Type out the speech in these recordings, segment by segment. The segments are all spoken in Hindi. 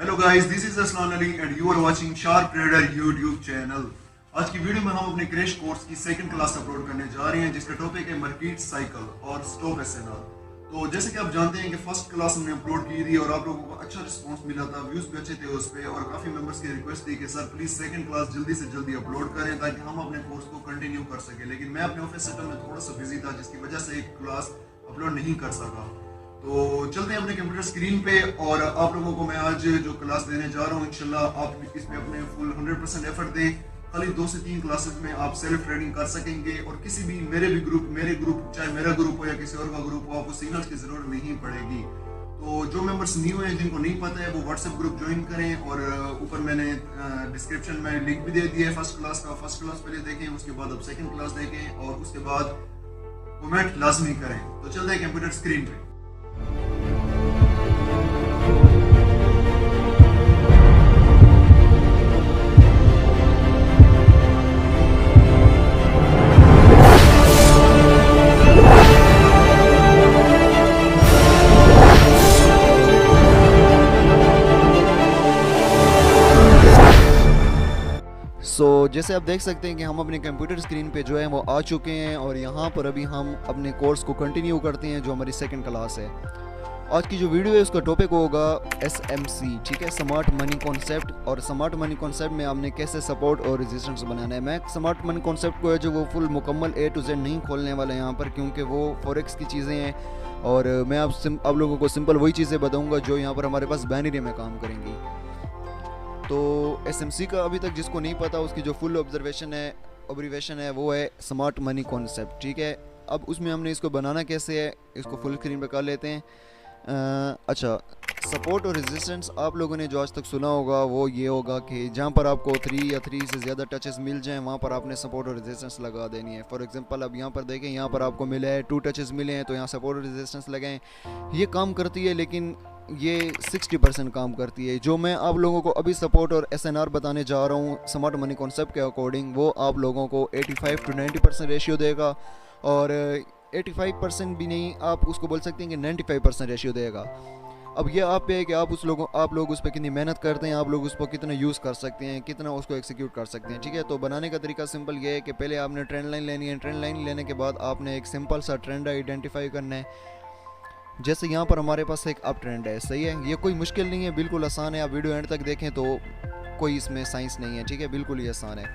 Hello guys, this is Aslan Ali and you are watching Sharp Trader YouTube channel. आज की वीडियो में हम अपने क्रैश कोर्स की सेकंड क्लास अपलोड करने जा रहे हैं, जिसका टॉपिक है मार्केट साइकिल और स्टॉप एसएनआर। तो जैसे कि आप जानते हैं कि फर्स्ट क्लास हमने अपलोड की थी और आप लोगों को अच्छा रिस्पांस मिला था, व्यूज भी अच्छे थे उस पर, और काफी मेंबर्स की रिक्वेस्ट थी कि सर प्लीज सेकंड क्लास जल्दी से जल्दी अपलोड करें ताकि हम अपने कोर्स को कंटिन्यू कर सके। लेकिन मैं अपने ऑफिस सेटअप में थोड़ा सा बिजी था, जिसकी वजह से एक क्लास अपलोड नहीं कर सका। तो चलते हैं अपने कंप्यूटर स्क्रीन पे और आप लोगों को मैं आज जो क्लास देने जा रहा हूँ, इंशाल्लाह आप इसमें अपने फुल 100% एफर्ट दें। खाली 2 से 3 क्लासेस में आप सेल्फ ट्रेडिंग कर सकेंगे और किसी भी मेरे ग्रुप चाहे मेरा ग्रुप हो या किसी और का ग्रुप हो, आपको सिग्नल्स की जरूरत नहीं पड़ेगी। तो जो मेंबर्स न्यू हैं, जिनको नहीं पता है, वो व्हाट्सएप ग्रुप ज्वाइन करें और ऊपर मैंने डिस्क्रिप्शन में लिंक भी दे दिया है फर्स्ट क्लास का। फर्स्ट क्लास पहले देखें, उसके बाद आप सेकंड क्लास देखें और उसके बाद कमेंट लाजमी करें। तो चलते हैं कंप्यूटर स्क्रीन पे। जैसे आप देख सकते हैं कि हम अपने कंप्यूटर स्क्रीन पे जो है वो आ चुके हैं और यहाँ पर अभी हम अपने कोर्स को कंटिन्यू करते हैं, जो हमारी सेकंड क्लास है। आज की जो वीडियो है उसका टॉपिक होगा SMC, ठीक है, स्मार्ट मनी कॉन्सेप्ट। और स्मार्ट मनी कॉन्सेप्ट में हमने कैसे सपोर्ट और रेजिस्टेंस बनाना है। मैं स्मार्ट मनी कॉन्सेप्ट को है जो वो फुल मुकम्मल A to Z नहीं खोलने वाला यहाँ पर, क्योंकि वो फॉरेक्स की चीज़ें हैं और मैं आप लोगों को सिंपल वही चीज़ें बताऊँगा जो यहाँ पर हमारे पास बाइनरी में काम करेंगी। तो SMC का अभी तक जिसको नहीं पता, उसकी जो फुल ऑब्जर्वेशन है वो है स्मार्ट मनी कॉन्सेप्ट, ठीक है। अब उसमें हमने इसको बनाना कैसे है, इसको फुल स्क्रीन पे कर लेते हैं। अच्छा, सपोर्ट और रेजिस्टेंस आप लोगों ने जो आज तक सुना होगा वो ये होगा कि जहाँ पर आपको 3 या 3 से ज़्यादा टचेस मिल जाएं, वहाँ पर आपने सपोर्ट और रेजिस्टेंस लगा देनी है। फॉर एग्जांपल अब यहाँ पर देखें, यहाँ पर आपको मिला है 2 टचेस मिले हैं, तो यहाँ सपोर्ट और रेजिस्टेंस लगाएं। ये काम करती है, लेकिन ये 60% काम करती है। जो मैं आप लोगों को अभी सपोर्ट और SNR बताने जा रहा हूँ स्मार्ट मनी कॉन्सेप्ट के अकॉर्डिंग, वो आप लोगों को 85 to 90% रेशियो देगा, और 85% भी नहीं, आप उसको बोल सकते हैं कि 95% रेशियो देगा। अब ये आप पे है कि आप लोग उस पर कितनी मेहनत करते हैं, आप लोग उस पर कितना यूज़ कर सकते हैं, कितना उसको एक्सिक्यूट कर सकते हैं, ठीक है। तो बनाने का तरीका सिंपल ये है कि पहले आपने ट्रेंड लाइन लेनी है। ट्रेंड लाइन लेने के बाद आपने एक सिंपल सा ट्रेंड आइडेंटिफाई करना है। जैसे यहाँ पर हमारे पास एक अप ट्रेंड है, सही है। ये कोई मुश्किल नहीं है, बिल्कुल आसान है। आप वीडियो एंड तक देखें तो कोई इसमें साइंस नहीं है, ठीक है, बिल्कुल ही आसान है।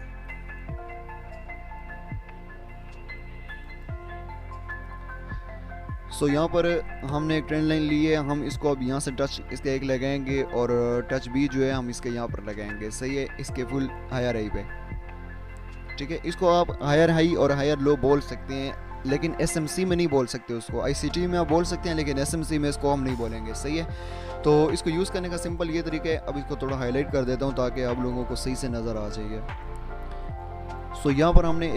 यहाँ पर हमने एक ट्रेंड लाइन ली है, हम इसको अब यहाँ से टच इसके एक लगाएंगे और टच भी जो है हम इसके यहाँ पर लगाएंगे, सही है, इसके फुल हायर हाई पे, ठीक है। इसको आप हायर हाई और हायर लो बोल सकते हैं, लेकिन SMC में नहीं बोल सकते उसको। ICT में आप बोल सकते हैं, लेकिन SMC में इसको हम नहीं बोलेंगे, सही है। तो इसको यूज़ करने का सिंपल ये तरीका है। अब इसको थोड़ा हाईलाइट कर देता हूँ ताकि आप लोगों को सही से नज़र आ जाइए। यहाँ पर हमने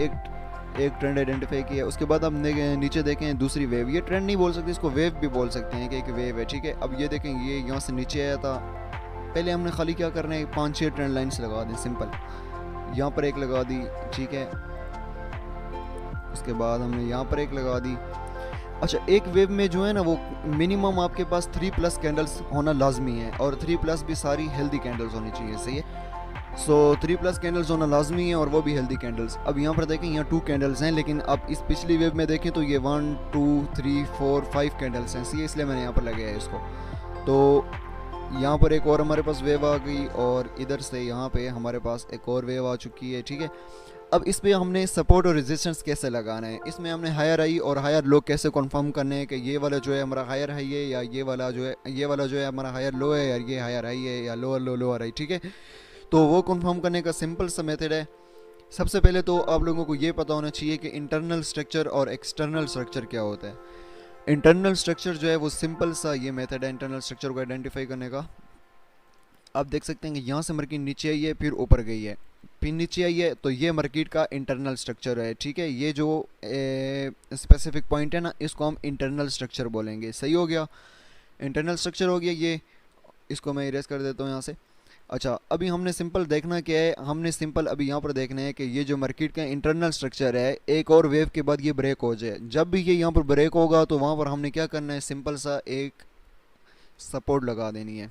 एक ट्रेंड आइडेंटिफाई किया। उसके बाद हम नीचे देखें दूसरी वेव। ये ट्रेंड नहीं बोल सकते, इसको वेव भी बोल सकते हैं कि एक वेव है, ठीक है। अब ये देखें, ये यहाँ से नीचे आया था। पहले हमने खाली क्या करना है, 5-6 ट्रेंड लाइन्स लगा दें सिंपल। यहाँ पर एक लगा दी, ठीक है। उसके बाद हमने यहाँ पर एक लगा दी। अच्छा, एक वेव में जो है ना वो मिनिमम आपके पास 3+ कैंडल्स होना लाजमी है, और 3+ भी सारी हेल्दी कैंडल्स होनी चाहिए, सही है। 3+ कैंडल्स होना लाजमी है और वो भी हेल्दी कैंडल्स। अब यहाँ पर देखें, यहाँ 2 कैंडल्स हैं, लेकिन अब इस पिछली वेव में देखें तो ये 1 2 3 4 5 कैंडल्स हैं, सही है, इसलिए मैंने यहाँ पर लगाया है इसको। तो यहाँ पर एक और हमारे पास वेव आ गई और इधर से यहाँ पे हमारे पास एक और वेव आ चुकी है, ठीक है। अब इस पे हमने सपोर्ट और रेजिस्टेंस कैसे लगाना है, इसमें हमने हायर हाई और हायर लो कैसे कंफर्म करने हैं कि ये वाला जो है हमारा हायर हाई है, या ये वाला जो है हमारा हायर लो है, या ये हायर हाई है, या लोअर लो लोअर हाई, ठीक है। तो वो कंफर्म करने का सिंपल सा मेथड है। सबसे पहले तो आप लोगों को ये पता होना चाहिए कि इंटरनल स्ट्रक्चर और एक्सटर्नल स्ट्रक्चर क्या होता है। इंटरनल स्ट्रक्चर जो है वो सिंपल सा ये मेथड है इंटरनल स्ट्रक्चर को आइडेंटिफाई करने का। आप देख सकते हैं कि यहाँ से मार्केट नीचे आई है, फिर ऊपर गई है, फिर नीचे आई है, तो ये मार्केट का इंटरनल स्ट्रक्चर है, ठीक है। ये जो स्पेसिफिक पॉइंट है ना, इसको हम इंटरनल स्ट्रक्चर बोलेंगे, सही हो गया, इंटरनल स्ट्रक्चर हो गया ये। इसको मैं इरेज कर देता हूँ यहाँ से। अच्छा, अभी हमने सिंपल देखना क्या है, हमने सिंपल अभी यहाँ पर देखना है कि ये जो मार्केट का इंटरनल स्ट्रक्चर है, एक और वेव के बाद ये ब्रेक हो जाए। जब भी ये यहाँ पर ब्रेक होगा तो वहाँ पर हमने क्या करना है, सिंपल सा एक सपोर्ट लगा देनी है,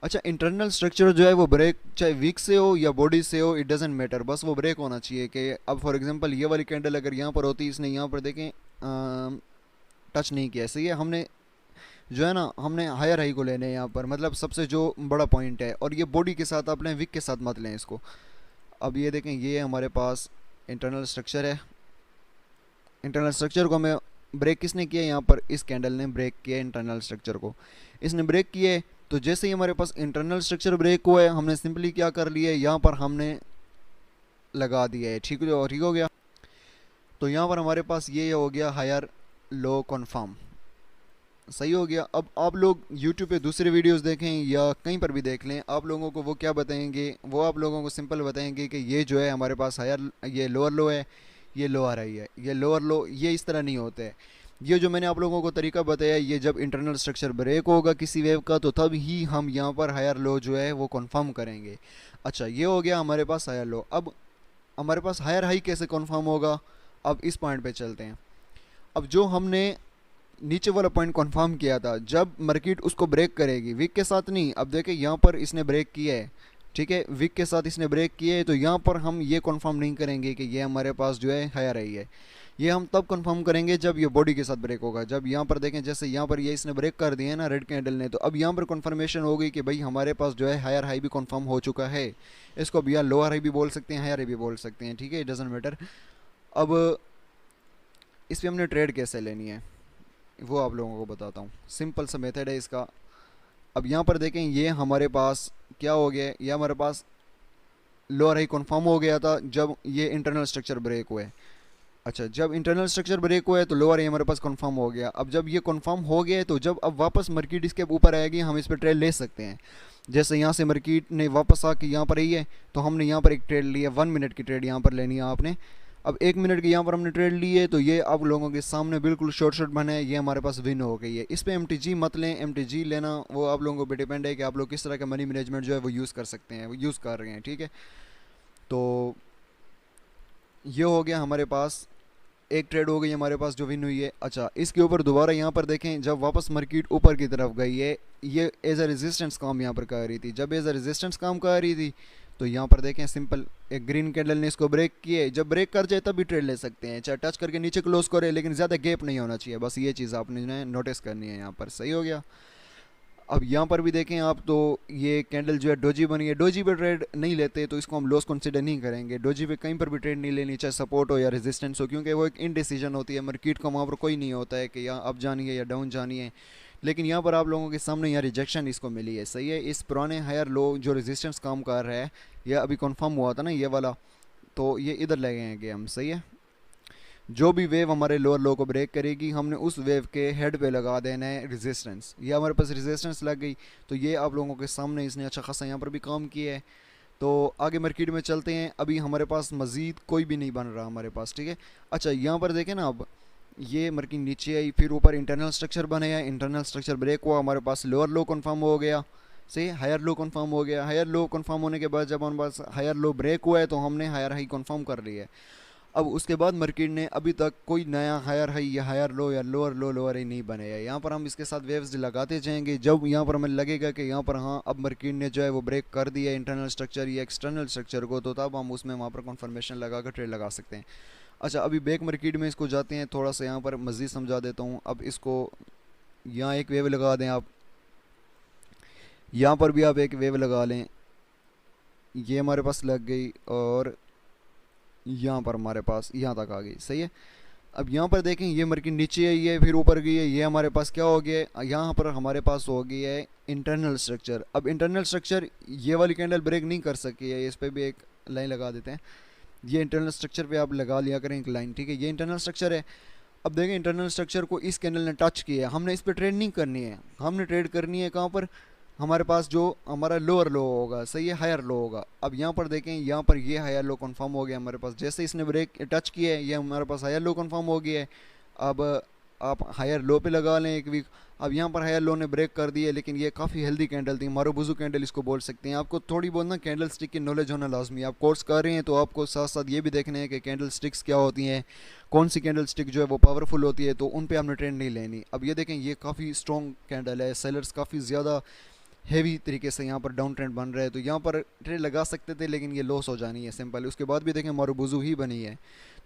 अच्छा, इंटरनल स्ट्रक्चर जो है वो ब्रेक चाहे वीक से हो या बॉडी से हो, इट डजेंट मैटर, बस वो ब्रेक होना चाहिए। कि अब फॉर एग्जांपल ये वाली कैंडल अगर यहाँ पर होती, इसने यहाँ पर देखें टच नहीं किया, सही है, हमने जो है ना हमने हायर हाई को लेने हैं यहाँ पर, मतलब सबसे जो बड़ा पॉइंट है, और ये बॉडी के साथ आप लें, विक के साथ मत लें इसको। अब ये देखें, ये हमारे पास इंटरनल स्ट्रक्चर है। इंटरनल स्ट्रक्चर को हमें ब्रेक किसने किया, यहाँ पर इस कैंडल ने ब्रेक किया इंटरनल स्ट्रक्चर को, इसने ब्रेक किए। तो जैसे ही हमारे पास इंटरनल स्ट्रक्चर ब्रेक हुआ है, हमने सिंपली क्या कर लिया है, यहाँ पर हमने लगा दिया है, ठीक हो गया। तो यहाँ पर हमारे पास ये हो गया हायर लो कन्फर्म, सही हो गया। अब आप लोग YouTube पे दूसरे वीडियोस देखें या कहीं पर भी देख लें, आप लोगों को वो क्या बताएंगे, वो आप लोगों को सिंपल बताएंगे कि ये जो है हमारे पास हायर, ये लोअर लो है, ये लोअर हाई है, ये लोअर लो, ये इस तरह नहीं होते हैं। ये जो मैंने आप लोगों को तरीका बताया, ये जब इंटरनल स्ट्रक्चर ब्रेक होगा किसी वेव का, तो तब ही हम यहाँ पर हायर लो जो है वो कन्फर्म करेंगे। अच्छा, ये हो गया हमारे पास हायर लो। अब हमारे पास हायर हाई कैसे कन्फर्म होगा, अब इस पॉइंट पे चलते हैं। अब जो हमने नीचे वाला पॉइंट कंफर्म किया था, जब मार्केट उसको ब्रेक करेगी, वीक के साथ नहीं, अब देखें यहाँ पर इसने ब्रेक किया है, ठीक है, वीक के साथ इसने ब्रेक किया है, तो यहाँ पर हम ये कंफर्म नहीं करेंगे कि ये हमारे पास जो है हायर आई है। ये हम तब कंफर्म करेंगे जब ये बॉडी के साथ ब्रेक होगा। जब यहाँ पर देखें, जैसे यहाँ पर ये इसने ब्रेक कर दिया है ना रेड कैंडल ने, तो अब यहाँ पर कंफर्मेशन हो गई कि भाई हमारे पास जो है हायर हाई भी कंफर्म हो चुका है। इसको अब यहाँ लोअर हाई भी बोल सकते हैं, हायर हाई भी बोल सकते हैं, ठीक है, इट डजेंट मैटर। अब इस पर हमने ट्रेड कैसे लेनी है वो आप लोगों को बताता हूँ। सिंपल सा मेथड है इसका। अब यहाँ पर देखें, ये हमारे पास क्या हो गया, ये हमारे पास लोअर हाई कन्फर्म हो गया था जब ये इंटरनल स्ट्रक्चर ब्रेक हुए। अच्छा, जब इंटरनल स्ट्रक्चर ब्रेक हुआ है तो लोअर हाई हमारे पास कन्फर्म हो गया। अब जब ये कन्फर्म हो गया है, तो जब अब वापस मार्केट इसके ऊपर आएगी, हम इस पर ट्रेड ले सकते हैं। जैसे यहाँ से मार्केट ने वापस आके यहाँ पर आई है, तो हमने यहाँ पर एक ट्रेड लिया, 1 मिनट की ट्रेड यहाँ पर लेनी है आपने। अब 1 मिनट की यहाँ पर हमने ट्रेड ली है, तो ये आप लोगों के सामने बिल्कुल शॉर्ट बना है, ये हमारे पास विन हो गई है। इस पर MTG मत लें, MTG लेना वो आप लोगों पर डिपेंड है कि आप लोग किस तरह का मनी मैनेजमेंट जो है वो यूज़ कर सकते हैं, वो यूज़ कर रहे हैं, ठीक है। तो ये हो गया हमारे पास, एक ट्रेड हो गई हमारे पास जो विन हुई है। अच्छा, इसके ऊपर दोबारा यहाँ पर देखें, जब वापस मार्केट ऊपर की तरफ गई है, ये एज अ रेजिस्टेंस काम यहाँ पर कर रही थी। जब एज अ रेजिस्टेंस काम कर रही थी, तो यहाँ पर देखें सिंपल एक ग्रीन कैंडल ने इसको ब्रेक किए। जब ब्रेक कर जाए तब भी ट्रेड ले सकते हैं, चाहे टच करके नीचे क्लोज करे, लेकिन ज़्यादा गैप नहीं होना चाहिए, बस ये चीज़ आपने नोटिस करनी है यहाँ पर, सही हो गया। अब यहाँ पर भी देखें आप, तो ये कैंडल जो है डोजी बनी है, डोजी पे ट्रेड नहीं लेते, तो इसको हम लॉस कंसिडर नहीं करेंगे। डोजी पे कहीं पर भी ट्रेड नहीं लेनी, चाहे सपोर्ट हो या रेजिस्टेंस हो, क्योंकि वो एक इनडिसीजन होती है, मार्केट का वहाँ पर कोई नहीं होता है कि यहाँ अप जानी है या डाउन जानी है। लेकिन यहाँ पर आप लोगों के सामने यहाँ रिजेक्शन इसको मिली है, सही है। इस पुराने हायर लो जो रेजिस्टेंस काम कर रहा है, यह अभी कन्फर्म हुआ था ना ये वाला, तो ये इधर लगेंगे हम, सही है। जो भी वेव हमारे लोअर लो को ब्रेक करेगी, हमने उस वेव के हेड पे लगा देना है रेजिस्टेंस। ये हमारे पास रेजिस्टेंस लग गई, तो ये आप लोगों के सामने इसने अच्छा खासा यहाँ पर भी काम किया है। तो आगे मार्केट में चलते हैं। अभी हमारे पास मज़ीद कोई भी नहीं बन रहा हमारे पास, ठीक है। अच्छा, यहाँ पर देखें ना, अब ये मार्केट नीचे आई, फिर ऊपर इंटरनल स्ट्रक्चर बनाया, इंटरनल स्ट्रक्चर ब्रेक हुआ, हमारे पास लोअर लो कन्फर्म हो गया, से हायर लो कन्फर्म हो गया। हायर लो कन्फर्म होने के बाद जब हमारे पास हायर लो ब्रेक हुआ है, तो हमने हायर हाई कन्फर्म कर लिया है। अब उसके बाद मार्केट ने अभी तक कोई नया हायर हाई या हायर लो या लोअर लो लोअर हाई नहीं बनाया है। यहाँ पर हम इसके साथ वेव्स लगाते जाएंगे, जब यहाँ पर हमें लगेगा कि यहाँ पर हाँ अब मार्केट ने जो है वो ब्रेक कर दिया इंटरनल स्ट्रक्चर या एक्सटर्नल स्ट्रक्चर को, तो तब हम उसमें वहाँ पर कन्फर्मेशन लगा कर ट्रेड लगा सकते हैं। अच्छा, अभी बैक मार्केट में इसको जाते हैं, थोड़ा सा यहाँ पर मज़ीद समझा देता हूँ। अब इसको यहाँ एक वेव लगा दें आप, यहाँ पर भी आप एक वेव लगा लें, ये हमारे पास लग गई, और यहाँ पर हमारे पास यहाँ तक आ गई, सही है। अब यहाँ पर देखें, ये मार्केट नीचे आई है, फिर ऊपर गई है, ये हमारे पास क्या हो गया है, यहाँ पर हमारे पास हो गया है इंटरनल स्ट्रक्चर। अब इंटरनल स्ट्रक्चर ये वाली कैंडल ब्रेक नहीं कर सकी है, इस पर भी एक लाइन लगा देते हैं। ये इंटरनल स्ट्रक्चर पे आप लगा लिया करें एक लाइन, ठीक है, ये इंटरनल स्ट्रक्चर है। अब देखें, इंटरनल स्ट्रक्चर को इस कैंडल ने टच किया है, हमने इस पर ट्रेड नहीं करनी है, हमने ट्रेड करनी है कहाँ पर, हमारे पास जो हमारा लोअर लो होगा, सही है, हायर लो होगा। अब यहाँ पर देखें, यहाँ पर ये हायर लो कंफर्म हो गया हमारे पास, जैसे इसने ब्रेक टच किया है, ये हमारे पास हायर लो कंफर्म हो गया है। अब आप हायर लो पे लगा लें एक वीक। अब यहाँ पर हायर लो ने ब्रेक कर दिया, लेकिन ये काफ़ी हेल्दी कैंडल थी, मारूबुजू कैंडल इसको बोल सकते हैं। आपको थोड़ी बहुत ना कैंडल स्टिक की नॉलेज होना लाजमी है। आप कोर्स कर रहे हैं तो आपको साथ साथ ये भी देखना है कि कैंडल स्टिक्स क्या होती हैं, कौन सी कैंडल स्टिक जो है वो पावरफुल होती है, तो उन पर हमने ट्रेंड नहीं लेनी। अब ये देखें, ये काफ़ी स्ट्रॉन्ग कैंडल है, सेलर्स काफ़ी ज़्यादा हेवी तरीके से यहाँ पर डाउन ट्रेंड बन रहा है, तो यहाँ पर ट्रेड लगा सकते थे लेकिन ये लॉस हो जानी है सिंपल। उसके बाद भी देखें मारूबुजू ही बनी है।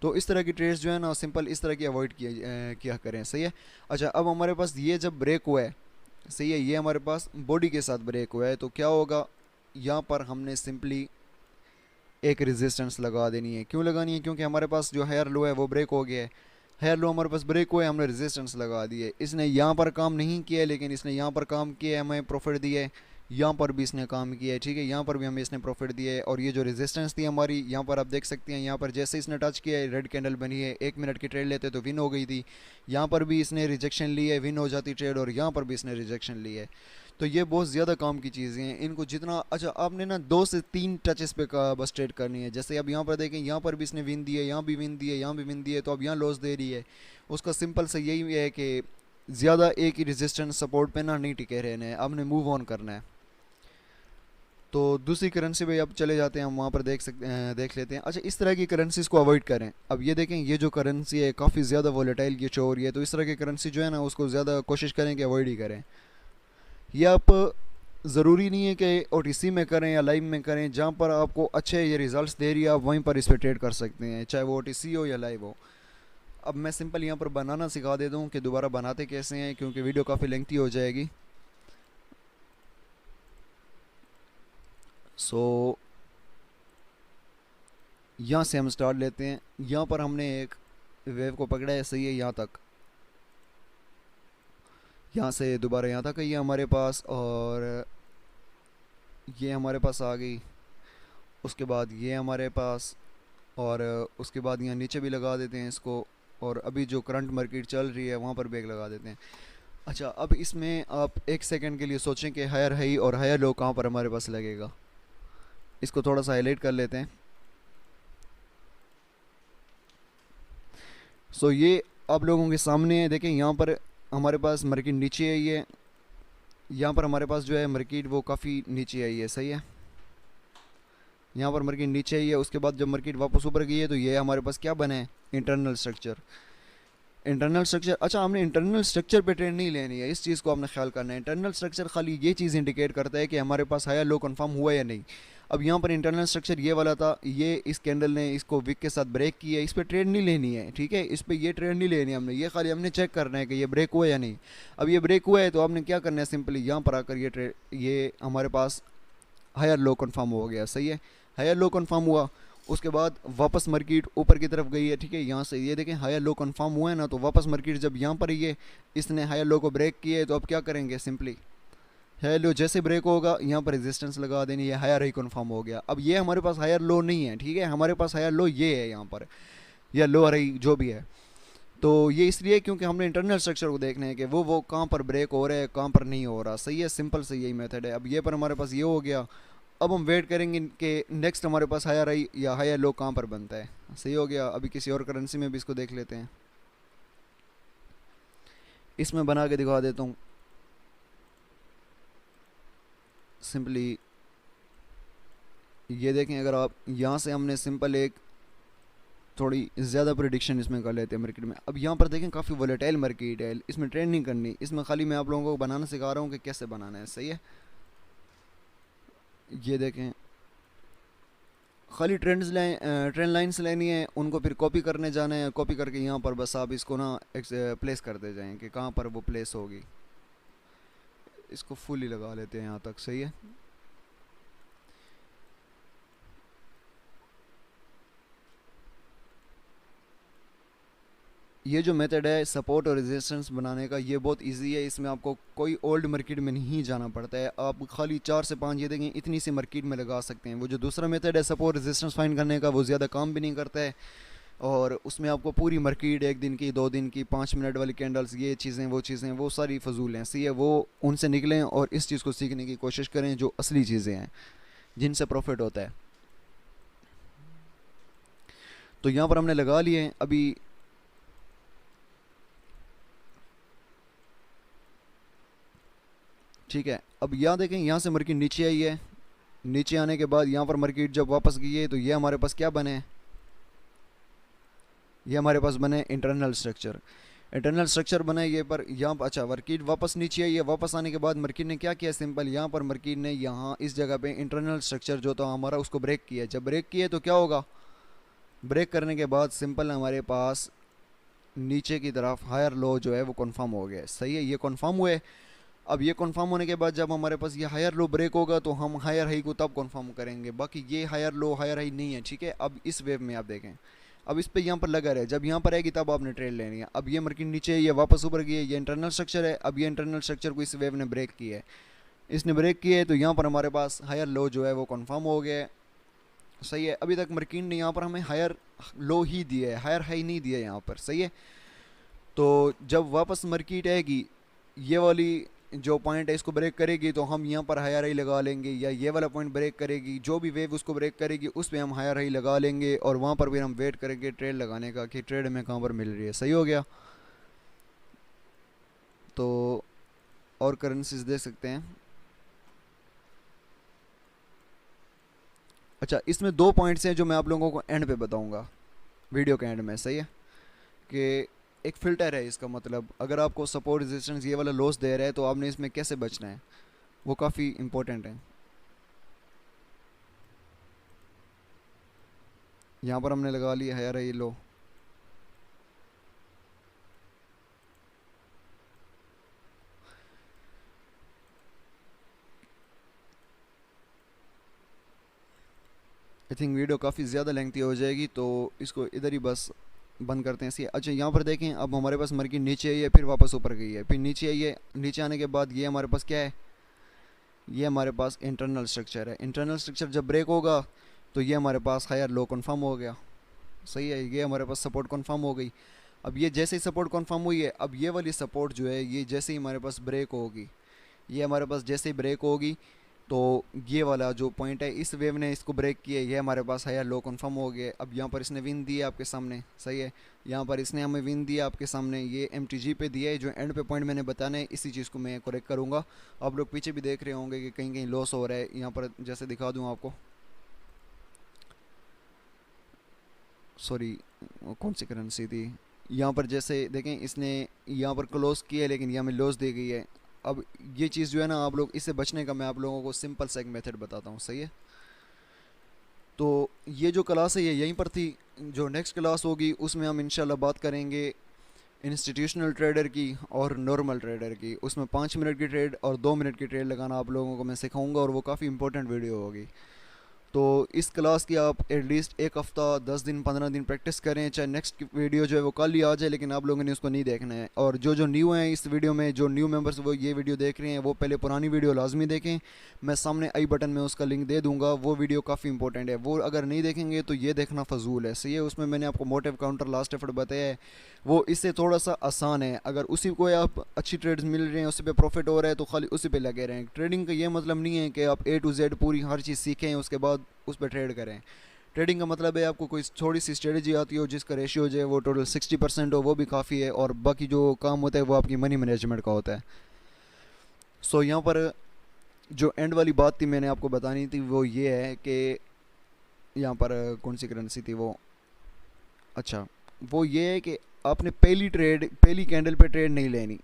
तो इस तरह की ट्रेड्स जो है ना सिंपल इस तरह की अवॉइड किया करें, सही है। अच्छा, अब हमारे पास ये जब ब्रेक हुआ है, सही है, ये हमारे पास बॉडी के साथ ब्रेक हुआ है, तो क्या होगा, यहाँ पर हमने सिंपली एक रेजिस्टेंस लगा देनी है। क्यों लगानी है, क्योंकि हमारे पास जो हायर लो है वो ब्रेक हो गया है। हायर लो हमारे पास ब्रेक हुआ है, हमने रेजिस्टेंस लगा दी है। इसने यहाँ पर काम नहीं किया है लेकिन इसने यहाँ पर काम किया है, हमें प्रॉफिट दिया है। यहाँ पर भी इसने काम किया है, ठीक है, यहाँ पर भी हमें इसने प्रॉफिट दिया है। और ये जो रेजिस्टेंस थी हमारी, यहाँ पर आप देख सकते हैं, यहाँ पर जैसे इसने टच किया है रेड कैंडल बनी है, 1 मिनट की ट्रेड लेते तो विन हो गई थी। यहाँ पर भी इसने रिजेक्शन ली है, विन हो जाती ट्रेड, और यहाँ पर भी इसने रिजेक्शन ली है। तो ये बहुत ज़्यादा काम की चीज़ें हैं, इनको जितना, अच्छा आपने ना 2 से 3 टचेस पे का बस ट्रेड करनी है। जैसे अब यहाँ पर देखें, यहाँ पर भी इसने विन दी है, यहाँ भी विन दी है, यहाँ भी विन दी है, तो अब यहाँ लॉस दे रही है। उसका सिंपल से यही है कि ज़्यादा एक ही रेजिस्टेंस सपोर्ट पे ना नहीं टिके रहने हैं, आपने मूव ऑन करना है। तो दूसरी करेंसी पे अब चले जाते हैं, हम वहाँ पर देख लेते हैं। अच्छा, इस तरह की करेंसीज़ को अवॉइड करें। अब ये देखें, ये जो करेंसी है काफ़ी ज़्यादा वोलेटाइल ये शो हो रही है, तो इस तरह की करेंसी जो है ना उसको ज़्यादा कोशिश करें कि अवॉइड ही करें। ये आप ज़रूरी नहीं है कि ओटीसी में करें या लाइव में करें, जहाँ पर आपको अच्छे ये रिजल्ट्स दे रही है आप वहीं पर इस पर ट्रेड कर सकते हैं, चाहे वो ओटीसी हो या लाइव हो। अब मैं सिंपल यहाँ पर बनाना सिखा देता हूँ कि दोबारा बनाते कैसे हैं, क्योंकि वीडियो काफ़ी लेंथी हो जाएगी। सो यहाँ से हम स्टार्ट लेते हैं। यहाँ पर हमने एक वेव को पकड़ा है, सही है, यहाँ तक, यहाँ से दोबारा यहाँ तक है ये हमारे पास, और ये हमारे पास आ गई। उसके बाद ये हमारे पास, और उसके बाद यहाँ नीचे भी लगा देते हैं इसको, और अभी जो करंट मार्केट चल रही है वहाँ पर भी एक लगा देते हैं। अच्छा, अब इसमें आप 1 सेकंड के लिए सोचें कि हायर हाई और हायर लो कहाँ पर हमारे पास लगेगा। इसको थोड़ा सा हाईलाइट कर लेते हैं। सो ये आप लोगों के सामने है, देखें यहाँ पर हमारे पास मार्केट नीचे आई है, यहाँ पर हमारे पास जो है मार्केट वो काफ़ी नीचे आई है, सही है, यहाँ पर मार्केट नीचे आई है। उसके बाद जब मार्केट वापस ऊपर गई है तो ये हमारे पास क्या बना है, इंटरनल स्ट्रक्चर। इंटरनल स्ट्रक्चर, अच्छा हमने इंटरनल स्ट्रक्चर पे ट्रेड नहीं लेनी है, इस चीज़ को आपने ख्याल करना है। इंटरनल स्ट्रक्चर खाली ये चीज़ इंडिकेट करता है कि हमारे पास हायर लो कंफर्म हुआ या नहीं। अब यहाँ पर इंटरनल स्ट्रक्चर ये वाला था, ये इस कैंडल ने इसको विक के साथ ब्रेक किया, इस पर ट्रेड नहीं लेनी है, ठीक है, इस पर ये ट्रेड नहीं लेनी है हमने, ये खाली हमने चेक करना है कि ये ब्रेक हुआ या नहीं। अब ये ब्रेक हुआ है तो आपने क्या करना है, सिंपली यहाँ पर आकर ये ट्रेड, ये हमारे पास हायर लो कंफर्म हो गया, सही है, हायर लो कंफर्म हुआ। उसके बाद वापस मार्केट ऊपर की तरफ गई है, ठीक है, यहाँ से ये देखें हायर लो कंफर्म हुआ है ना, तो वापस मार्केट जब यहाँ पर ये इसने हायर लो को ब्रेक किया है तो अब क्या करेंगे, सिंपली हायर लो जैसे ब्रेक होगा यहाँ पर रेजिस्टेंस लगा देनी है, हायर हाई कंफर्म हो गया। अब ये हमारे पास हायर लो नहीं है, ठीक है, हमारे पास हायर लो ये है यहाँ पर, या लो हाई जो भी है। तो ये इसलिए क्योंकि हमने इंटरनल स्ट्रक्चर को देखना है कि वो कहाँ पर ब्रेक हो रहा है, कहाँ पर नहीं हो रहा, सही है, सिंपल से यही मेथड है। अब ये पर हमारे पास ये हो गया। अब हम वेट करेंगे कि नेक्स्ट हमारे पास हायर हाई या हायर लो कहाँ पर बनता है, सही हो गया। अभी किसी और करेंसी में भी इसको देख लेते हैं, इसमें बना के दिखा देता हूँ सिंपली। ये देखें, अगर आप यहाँ से हमने सिंपल एक थोड़ी ज़्यादा प्रिडिक्शन इसमें कर लेते हैं मार्केट में। अब यहाँ पर देखें काफ़ी वोलेटाइल मार्केट है, इसमें ट्रेड नहीं करनी, इसमें खाली मैं आप लोगों को बनाना सिखा रहा हूँ कि कैसे बनाना है, सही है। ये देखें, खाली ट्रेंड लाइन्स लेनी है, उनको फिर कॉपी करने जाना है, कॉपी करके यहाँ पर बस आप इसको ना प्लेस करते जाएँ कि कहाँ पर वो प्लेस होगी। इसको फुली लगा लेते हैं यहाँ तक, सही है। ये जो मेथड है सपोर्ट और रेजिस्टेंस बनाने का, ये बहुत इजी है, इसमें आपको कोई ओल्ड मार्केट में नहीं जाना पड़ता है, आप खाली 4 से 5 ये देखें इतनी सी मार्केट में लगा सकते हैं। वो जो दूसरा मेथड है सपोर्ट रेजिस्टेंस फाइंड करने का, वो ज़्यादा काम भी नहीं करता है, और उसमें आपको पूरी मार्केट 1 दिन की, 2 दिन की, 5 मिनट वाली कैंडल्स, ये चीज़ें वो सारी फजूल हैं, सही है। वो उनसे निकलें और इस चीज़ को सीखने की कोशिश करें जो असली चीज़ें हैं जिनसे प्रॉफिट होता है। तो यहाँ पर हमने लगा लिए। अभी ठीक है, अब यहाँ देखें, यहाँ से मार्केट नीचे आई है, नीचे आने के बाद यहाँ पर मार्केट जब वापस गई है तो ये हमारे पास क्या बने, ये हमारे पास बने इंटरनल स्ट्रक्चर। इंटरनल स्ट्रक्चर बनाइए पर यहाँ पर अच्छा मार्केट वापस नीचे आई है। वापस आने के बाद मार्केट ने क्या किया, सिंपल यहाँ पर मार्केट ने यहाँ इस जगह पे इंटरनल स्ट्रक्चर जो था हमारा उसको ब्रेक किया। जब ब्रेक किया तो क्या होगा, ब्रेक करने के बाद सिंपल हमारे पास नीचे की तरफ हायर लो जो है वो कंफर्म हो गया। सही है, ये कंफर्म हुए। अब ये कंफर्म होने के बाद जब हमारे पास ये हायर लो ब्रेक होगा तो हम हायर हाई को तब कंफर्म करेंगे, बाकी ये हायर लो हायर हाई नहीं है। ठीक है, अब इस वेव में आप देखें, अब इस पे यहाँ पर लगा रहे, जब यहाँ पर आएगी तब आपने ट्रेड लेनी है। अब ये मार्केट नीचे है, ये वापस ऊपर गई है, ये इंटरनल स्ट्रक्चर है। अब ये इंटरनल स्ट्रक्चर को इस वेव ने ब्रेक किया है, इसने ब्रेक किया है तो यहाँ पर हमारे पास हायर लो जो है वो कंफर्म हो गया है। सही है, अभी तक मार्केट ने यहाँ पर हमें हायर लो ही दिया है, हायर हाई नहीं दिया है यहाँ पर। सही है, तो जब वापस मार्केट आएगी ये वाली जो पॉइंट है इसको ब्रेक करेगी तो हम यहाँ पर हायर हाई लगा लेंगे, या ये वाला पॉइंट ब्रेक करेगी, जो भी वेव उसको ब्रेक करेगी उस पर हम हायर हाई लगा लेंगे और वहाँ पर फिर हम वेट करेंगे ट्रेड लगाने का कि ट्रेड हमें कहाँ पर मिल रही है। सही हो गया, तो और करेंसीज देख सकते हैं। अच्छा, इसमें दो पॉइंट्स हैं जो मैं आप लोगों को एंड पे बताऊंगा, वीडियो के एंड में। सही है, कि एक फ़िल्टर है, इसका मतलब अगर आपको सपोर्ट रेजिस्टेंस ये वाला लॉस दे रहा है तो आपने इसमें कैसे बचना है, वो काफ़ी इम्पोर्टेंट है। यहाँ पर हमने लगा लिया higher high low, I think video काफ़ी ज़्यादा लेंथी हो जाएगी तो इसको इधर ही बस बंद करते हैं इसी। अच्छा, यहाँ पर देखें, अब हमारे पास मार्केट नीचे आई है, फिर वापस ऊपर गई है, फिर नीचे आई है। नीचे आने के बाद ये हमारे पास क्या है, ये हमारे पास इंटरनल स्ट्रक्चर है। इंटरनल स्ट्रक्चर जब ब्रेक होगा तो ये हमारे पास हायर लो कन्फर्म हो गया। सही है, ये हमारे पास सपोर्ट कन्फर्म हो गई। अब ये जैसे ही सपोर्ट कन्फर्म हुई है, अब ये वाली सपोर्ट जो है ये जैसे ही हमारे पास ब्रेक होगी, ये हमारे पास जैसे ही ब्रेक होगी तो ये वाला जो पॉइंट है इस वेव ने इसको ब्रेक किया, ये हमारे पास हायर लो कंफर्म हो गया। अब यहाँ पर इसने विन दिया आपके सामने। सही है, यहाँ पर इसने हमें विन दिया आपके सामने, ये MTG पे दिया है। जो एंड पे पॉइंट मैंने बताना है इसी चीज़ को मैं करेक्ट करूँगा। आप लोग पीछे भी देख रहे होंगे कि कहीं कहीं लॉस हो रहा है। यहाँ पर जैसे दिखा दूँ आपको, सॉरी कौन सी करेंसी थी, यहाँ पर जैसे देखें इसने यहाँ पर क्लोज किया है लेकिन यहाँ में लॉस दी गई है। अब ये चीज़ जो है ना, आप लोग इससे बचने का मैं आप लोगों को सिंपल सा एक मेथड बताता हूँ। सही है, तो ये जो क्लास है ये यहीं पर थी। जो नेक्स्ट क्लास होगी उसमें हम इंशाल्लाह बात करेंगे इंस्टीट्यूशनल ट्रेडर की और नॉर्मल ट्रेडर की। उसमें 5 मिनट की ट्रेड और 2 मिनट की ट्रेड लगाना आप लोगों को मैं सिखाऊंगा और वो काफ़ी इंपॉर्टेंट वीडियो होगी। तो इस क्लास की आप एटलीस्ट एक हफ़्ता 10 दिन 15 दिन प्रैक्टिस करें, चाहे नेक्स्ट वीडियो जो है वो कल ही आ जाए, लेकिन आप लोगों ने उसको नहीं देखना है। और जो जो न्यू हैं इस वीडियो में, जो न्यू मेंबर्स वो ये वीडियो देख रहे हैं, वो पहले पुरानी वीडियो लाजमी देखें। मैं सामने आई बटन में उसका लिंक दे दूंगा, वो वीडियो काफ़ी इंपॉर्टेंट है। वो अगर नहीं देखेंगे तो ये देखना फजूल है। सही है, उसमें मैंने आपको मोटिव काउंटर लास्ट एफर्ट बताया है, वो इससे थोड़ा सा आसान है। अगर उसी को आप अच्छी ट्रेड्स मिल रहे हैं, उसी पे प्रॉफिट हो रहा है तो खाली उसी पे लगे रहें। ट्रेडिंग का ये मतलब नहीं है कि आप A to Z पूरी हर चीज़ सीखें उसके बाद उस पर ट्रेड करें। ट्रेडिंग का मतलब है आपको कोई थोड़ी सी स्ट्रेटजी आती हो जिसका रेशियो जो है वो टोटल 60% हो, वो भी काफ़ी है। और बाकी जो काम होता है वो आपकी मनी मैनेजमेंट का होता है। सो यहाँ पर जो एंड वाली बात थी मैंने आपको बतानी थी वो ये है कि यहाँ पर कौन सी करेंसी थी वो, अच्छा वो ये है कि आपने पहली कैंडल पे ट्रेड नहीं लेनी।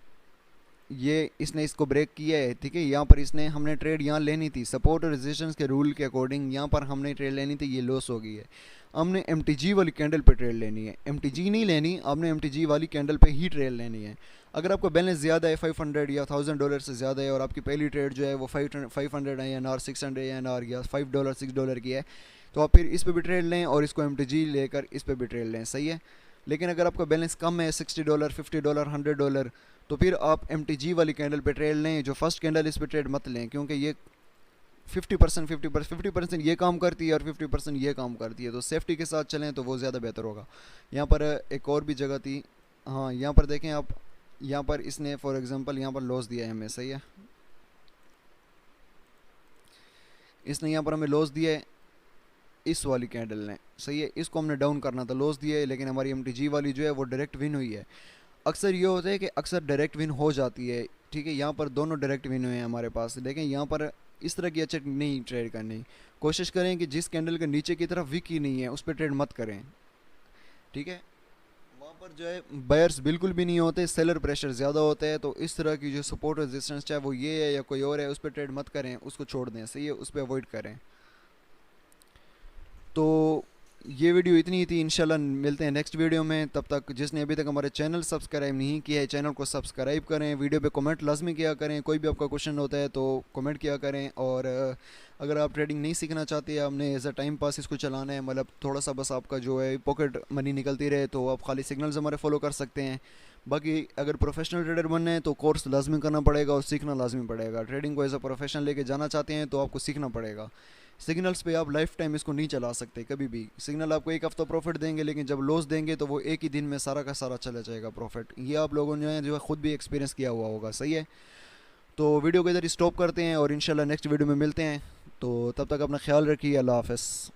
ये इसने इसको ब्रेक किया है, ठीक है। यहाँ पर इसने हमने ट्रेड यहाँ लेनी थी सपोर्ट और रेजिस्टेंस के रूल के अकॉर्डिंग, यहाँ पर हमने ट्रेड लेनी थी, ये लॉस हो गई है। हमने MTG वाली कैंडल पे ट्रेड लेनी है, MTG नहीं लेनी, आपने MTG वाली कैंडल पे ही ट्रेड लेनी है। अगर आपका बैलेंस ज़्यादा है 500 या $1000 से ज़्यादा है और आपकी पहली ट्रेड जो है वो 500 INR 600 INR या $5 $6 की है, तो आप फिर इस पर भी ट्रेड लें और इसको MTG लेकर इस पर भी ट्रेड लें। सही है, लेकिन अगर आपका बैलेंस कम है $60 $50 $100, तो फिर आप MTG वाली कैंडल पे ट्रेड लें। जो फर्स्ट कैंडल इस पे ट्रेड मत लें, क्योंकि ये 50% ये काम करती है और 50% ये काम करती है, तो सेफ्टी के साथ चलें तो वो ज़्यादा बेहतर होगा। यहाँ पर एक और भी जगह थी, हाँ यहाँ पर देखें आप, यहाँ पर इसने फॉर एग्जांपल यहाँ पर लॉस दिया है हमें। सही है, इसने यहाँ पर हमें लॉस दिया है इस वाली कैंडल ने। सही है, इसको हमने डाउन करना था, लॉस दिया है, लेकिन हमारी MTG वाली जो है वो डायरेक्ट विन हुई है। अक्सर ये होता है कि अक्सर डायरेक्ट विन हो जाती है, ठीक है। यहाँ पर दोनों डायरेक्ट विन हुए हैं हमारे पास, लेकिन यहाँ पर इस तरह की अच्छा नहीं ट्रेड करनी। कोशिश करें कि जिस कैंडल के नीचे की तरफ वीक ही नहीं है उस पर ट्रेड मत करें, ठीक है। वहाँ पर जो है बायर्स बिल्कुल भी नहीं होते, सेलर प्रेशर ज़्यादा होता है। तो इस तरह की जो सपोर्ट रेजिस्टेंस, चाहे वो ये है या कोई और है, उस पर ट्रेड मत करें, उसको छोड़ दें, सही है, उस पर अवॉइड करें। तो ये वीडियो इतनी ही थी, इंशाल्लाह मिलते हैं नेक्स्ट वीडियो में। तब तक जिसने अभी तक हमारे चैनल सब्सक्राइब नहीं किया है, चैनल को सब्सक्राइब करें, वीडियो पे कमेंट लाजमी किया करें, कोई भी आपका क्वेश्चन होता है तो कमेंट किया करें। और अगर आप ट्रेडिंग नहीं सीखना चाहते, आपने एज अ टाइम पास इसको चलाना है, मतलब थोड़ा सा बस आपका जो है पॉकेट मनी निकलती रहे, तो आप खाली सिग्नल्स हमारे फॉलो कर सकते हैं। बाकी अगर प्रोफेशनल ट्रेडर बनना है तो कोर्स लाजमी करना पड़ेगा और सीखना लाजमी पड़ेगा। ट्रेडिंग को एज अ प्रोफेशन लेके जाना चाहते हैं तो आपको सीखना पड़ेगा। सिग्नल्स पे आप लाइफ टाइम इसको नहीं चला सकते कभी भी। सिग्नल आपको एक हफ्ता प्रॉफिट देंगे, लेकिन जब लॉस देंगे तो वो एक ही दिन में सारा का सारा चला जाएगा प्रॉफिट। ये आप लोगों ने जो है खुद भी एक्सपीरियंस किया हुआ होगा, सही है। तो वीडियो को इधर स्टॉप करते हैं और इंशाल्लाह नेक्स्ट वीडियो में मिलते हैं। तो तब तक अपना ख्याल रखिए, अल्लाह हाफ़िज़।